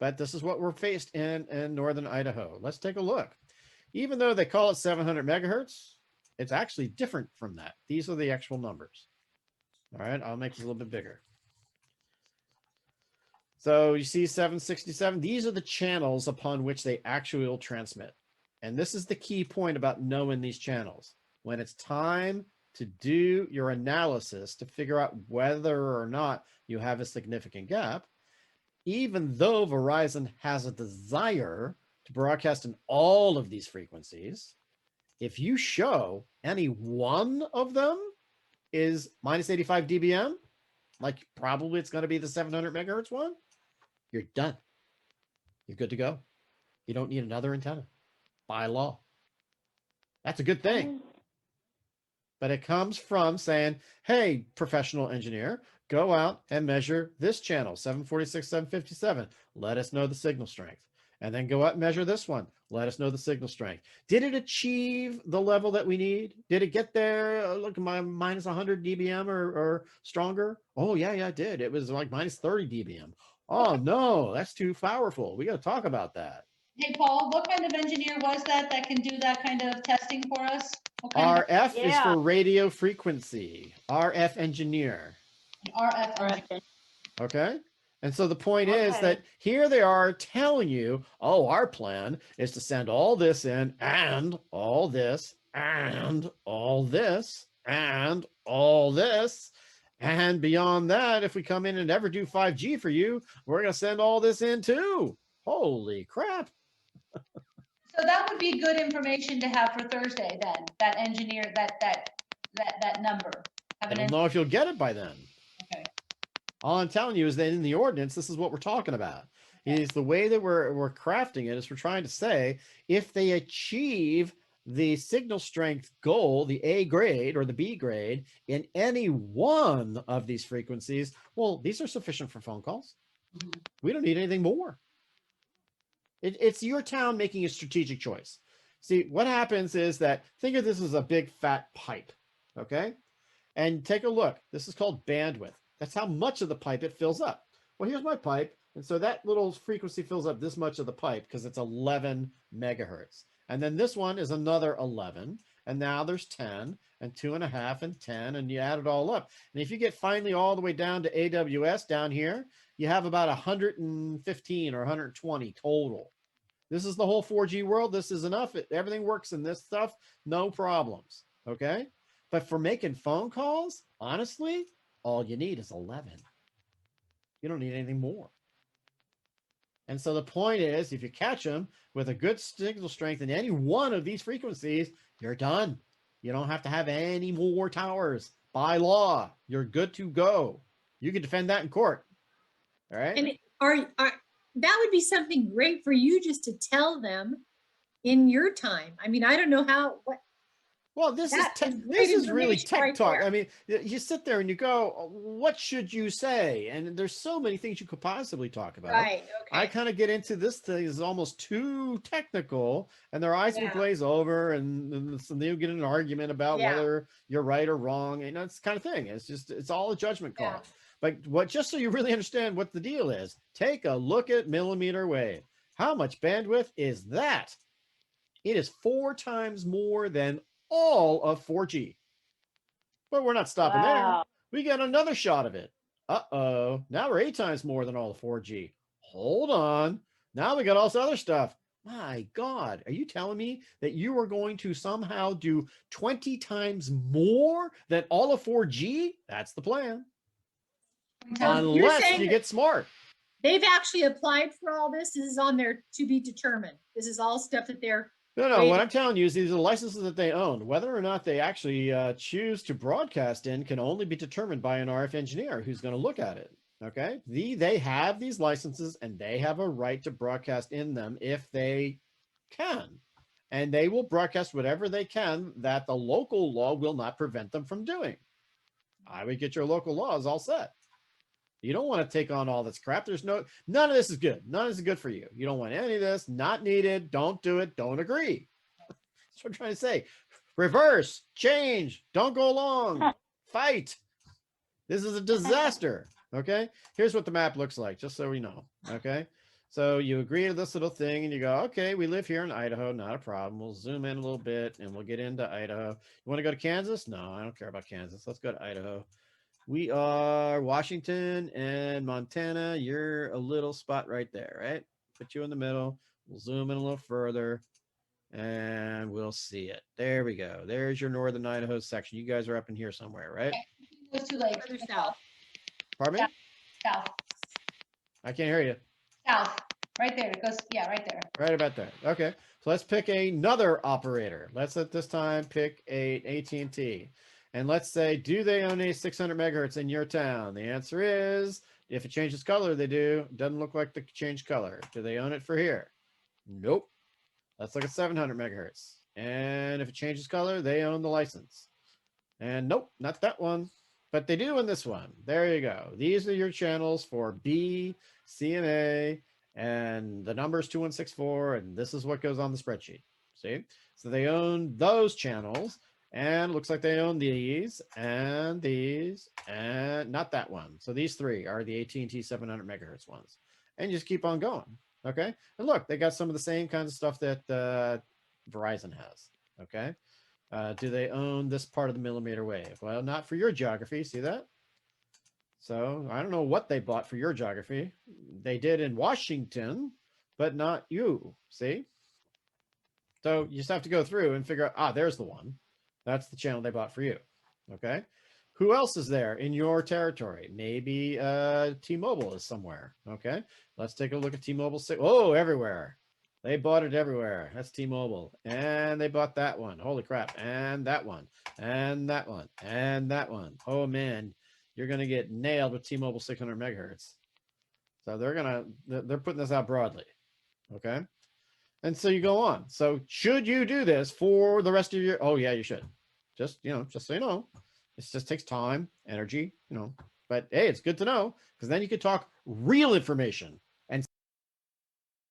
but this is what we're faced in northern Idaho. Let's take a look. Even though they call it 700 megahertz, it's actually different from that. These are the actual numbers. All right, I'll make this a little bit bigger. So you see 767, these are the channels upon which they actually will transmit. And this is the key point about knowing these channels. When it's time to do your analysis to figure out whether or not you have a significant gap, even though Verizon has a desire to broadcast in all of these frequencies, if you show any one of them is minus 85 dBm, like probably it's going to be the 700 megahertz one, you're done. You're good to go. You don't need another antenna by law. That's a good thing. But it comes from saying, hey, professional engineer, go out and measure this channel, 746, 757. Let us know the signal strength. And then go out and measure this one. Let us know the signal strength. Did it achieve the level that we need? Did it get there? Look, my minus 100 dBm or stronger? Oh, yeah, it did. It was like minus 30 dBm. Oh, no, that's too powerful. We got to talk about that. Hey, Paul, what kind of engineer was that can do that kind of testing for us? RF is for radio frequency. RF engineer. RF engineer. Okay. And so the point is that here they are telling you, oh, our plan is to send all this in and all this and all this and all this. And beyond that, if we come in and ever do 5G for you, we're going to send all this in too. Holy crap. So that would be good information to have for Thursday then, that engineer, that number. I don't know if you'll get it by then. Okay. All I'm telling you is that in the ordinance, this is what we're talking about. Is the way that we're crafting it is we're trying to say if they achieve the signal strength goal, the A grade or the B grade in any one of these frequencies, well, these are sufficient for phone calls. Mm-hmm. We don't need anything more. It's your town making a strategic choice. See, what happens is that think of this as a big fat pipe, okay? And take a look. This is called bandwidth. That's how much of the pipe it fills up. Well, here's my pipe. And so that little frequency fills up this much of the pipe because it's 11 megahertz. And then this one is another 11. And now there's 10 and 2.5 and 10. And you add it all up. And if you get finally all the way down to AWS down here, you have about 115 or 120 total. This is the whole 4G world. This is enough. Everything works in this stuff. No problems. Okay. But for making phone calls, honestly, all you need is 11. You don't need anything more. And so the point is, if you catch them with a good signal strength in any one of these frequencies, you're done. You don't have to have any more towers. By law, you're good to go. You can defend that in court. All right. And that would be something great for you just to tell them in your time. I mean, I don't know what. Well, this is really tech talk. I mean, you sit there and you go, what should you say? And there's so many things you could possibly talk about. Right. Okay. I kind of get into this thing is almost too technical and their eyes will glaze over and they'll get in an argument about whether you're right or wrong. And that's the kind of thing. It's all a judgment call. Yeah. But just so you really understand what the deal is, take a look at millimeter wave. How much bandwidth is that? It is 4 times more than all of 4G. But we're not stopping there. We get another shot of it. Uh-oh. Now we're 8 times more than all of 4G. Hold on. Now we got all this other stuff. My God, are you telling me that you are going to somehow do 20 times more than all of 4G? That's the plan. Unless you get smart. They've actually applied for all this. This is on their to be determined. This is all stuff that they're No, what I'm telling you is these are licenses that they own. Whether or not they actually choose to broadcast in can only be determined by an RF engineer who's going to look at it. Okay, they have these licenses and they have a right to broadcast in them if they can. And they will broadcast whatever they can that the local law will not prevent them from doing. I would get your local laws all set. You don't want to take on all this crap. None of this is good. None of this is good for you. You don't want any of this. Not needed. Don't do it. Don't agree. That's what I'm trying to say. Reverse, change, don't go along, fight. This is a disaster. Okay. Here's what the map looks like, just so we know. Okay. So you agree to this little thing and you go, okay, we live here in Idaho, not a problem. We'll zoom in a little bit and we'll get into Idaho. You want to go to Kansas? No, I don't care about Kansas. Let's go to Idaho. We are Washington and Montana. You're a little spot right there, right? Put you in the middle. We'll zoom in a little further and we'll see it. There we go. There's your northern Idaho section. You guys are up in here somewhere, right? Those two lakes. Further south. Pardon me? South, I can't hear you. south, right there. It goes, yeah, right there. Right about there. Okay. So let's pick another operator. Let's at this time pick a AT&T. And let's say, do they own a 600 megahertz in your town? The answer is, if it changes color, they do. Doesn't look like they changed color. Do they own it for here? Nope. Let's look at 700 megahertz. And if it changes color, they own the license. And nope, not that one. But they do in this one. There you go. These are your channels for B, C, and A. And the number is 2164. And this is what goes on the spreadsheet. See? So they own those channels. And it looks like they own these and not that one. So these three are the AT&T 700 megahertz ones. And you just keep on going. Okay. And look, they got some of the same kinds of stuff that Verizon has. Okay. Do they own this part of the millimeter wave? Well, not for your geography. See that? So I don't know what they bought for your geography. They did in Washington, but not you. See? So you just have to go through and figure out, there's the one. That's the channel they bought for you. Okay. Who else is there in your territory? Maybe T-Mobile is somewhere. Okay. Let's take a look at T-Mobile. Oh, everywhere. They bought it everywhere. That's T-Mobile. And they bought that one. Holy crap. And that one. And that one. And that one. Oh, man. You're going to get nailed with T-Mobile 600 megahertz. So they're putting this out broadly. Okay. And so you go on. So should you do this for the rest of your, oh yeah, you should. Just so you know, it just takes time, energy, but hey, it's good to know because then you can talk real information